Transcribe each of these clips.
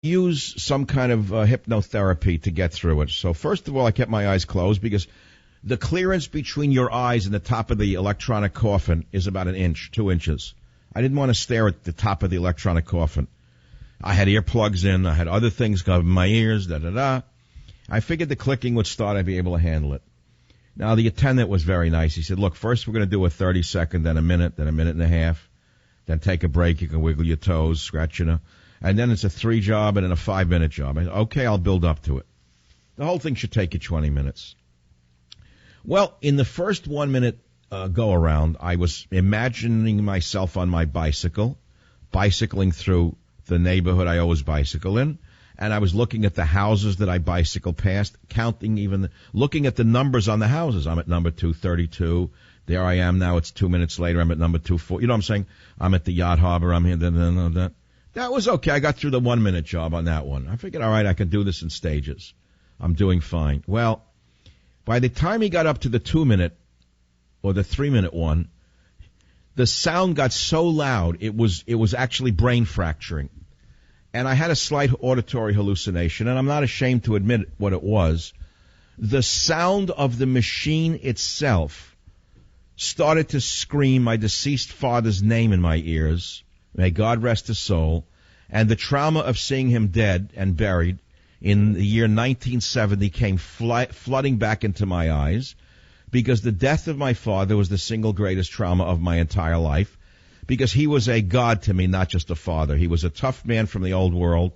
use some kind of hypnotherapy to get through it. So first of all, I kept my eyes closed because the clearance between your eyes and the top of the electronic coffin is about an inch, 2 inches. I didn't want to stare at the top of the electronic coffin. I had earplugs in. I had other things covering my ears, da-da-da. I figured the clicking would start. I'd be able to handle it. Now, the attendant was very nice. He said, look, first we're going to do a 30-second, then a minute and a half. Then take a break. You can wiggle your toes, scratch, And then it's a 3 job and then a 5-minute job. I said, okay, I'll build up to it. The whole thing should take you 20 minutes. Well, in the first 1 minute go-around, I was imagining myself on my bicycle, bicycling through the neighborhood I always bicycle in, and I was looking at the houses that I bicycle past, looking at the numbers on the houses. I'm at number 232. There I am now. It's 2 minutes later. I'm at number 24. You know what I'm saying? I'm at the yacht harbor. I'm here. That was okay. I got through the 1 minute job on that one. I figured, all right, I can do this in stages. I'm doing fine. Well, by the time he got up to the 2 minute or the 3 minute one, the sound got so loud it was actually brain fracturing. And I had a slight auditory hallucination, and I'm not ashamed to admit what it was. The sound of the machine itself started to scream my deceased father's name in my ears. May God rest his soul. And the trauma of seeing him dead and buried in the year 1970 came flooding back into my eyes, because the death of my father was the single greatest trauma of my entire life, because he was a god to me, not just a father. He was a tough man from the old world.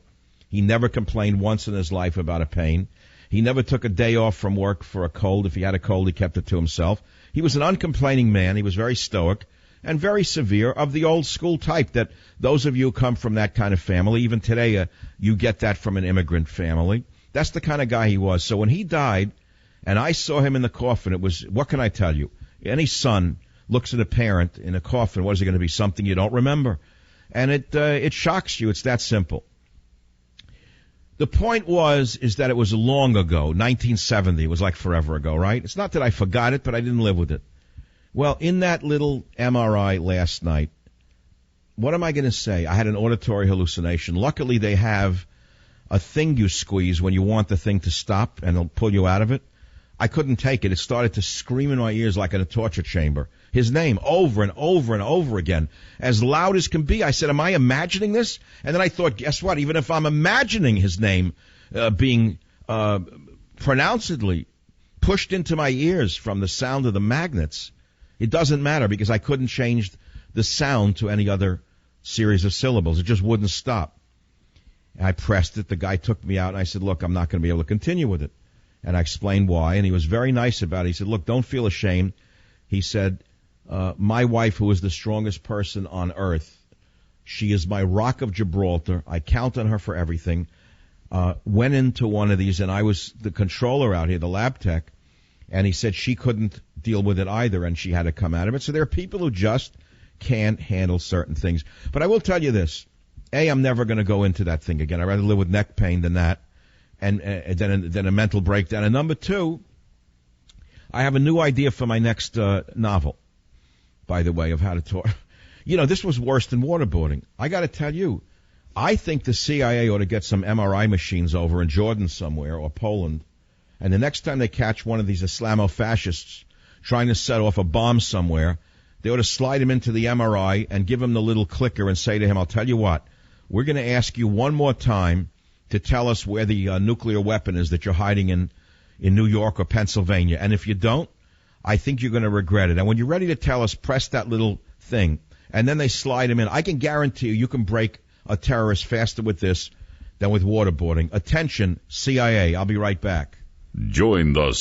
He never complained once in his life about a pain. He never took a day off from work for a cold. If he had a cold, he kept it to himself. He was an uncomplaining man. He was very stoic and very severe, of the old school type that those of you who come from that kind of family, even today, you get that from an immigrant family. That's the kind of guy he was. So when he died and I saw him in the coffin, it was, what can I tell you? Any son looks at a parent in a coffin, what is it going to be? Something you don't remember. And it shocks you. It's that simple. The point is that it was long ago, 1970. It was like forever ago, right? It's not that I forgot it, but I didn't live with it. Well, in that little MRI last night, what am I going to say? I had an auditory hallucination. Luckily, they have a thing you squeeze when you want the thing to stop, and it'll pull you out of it. I couldn't take it. It started to scream in my ears like in a torture chamber. His name over and over and over again, as loud as can be. I said, am I imagining this? And then I thought, guess what? Even if I'm imagining his name being pronouncedly pushed into my ears from the sound of the magnets, it doesn't matter, because I couldn't change the sound to any other series of syllables. It just wouldn't stop. And I pressed it. The guy took me out, and I said, look, I'm not going to be able to continue with it. And I explained why, and he was very nice about it. He said, look, don't feel ashamed. He said, my wife, who is the strongest person on earth, she is my rock of Gibraltar. I count on her for everything. Went into one of these, and I was the controller out here, the lab tech, and he said she couldn't deal with it either, and she had to come out of it. So there are people who just can't handle certain things. But I will tell you this. A, I'm never going to go into that thing again. I'd rather live with neck pain than that, and then a mental breakdown. And number two, I have a new idea for my next novel, by the way, of how to talk. You know, this was worse than waterboarding. I got to tell you, I think the CIA ought to get some MRI machines over in Jordan somewhere, or Poland, and the next time they catch one of these Islamo-fascists trying to set off a bomb somewhere, they ought to slide him into the MRI and give him the little clicker and say to him, I'll tell you what, we're going to ask you one more time to tell us where the nuclear weapon is that you're hiding in New York or Pennsylvania. And if you don't, I think you're going to regret it. And when you're ready to tell us, press that little thing. And then they slide him in. I can guarantee you can break a terrorist faster with this than with waterboarding. Attention, CIA. I'll be right back. Join the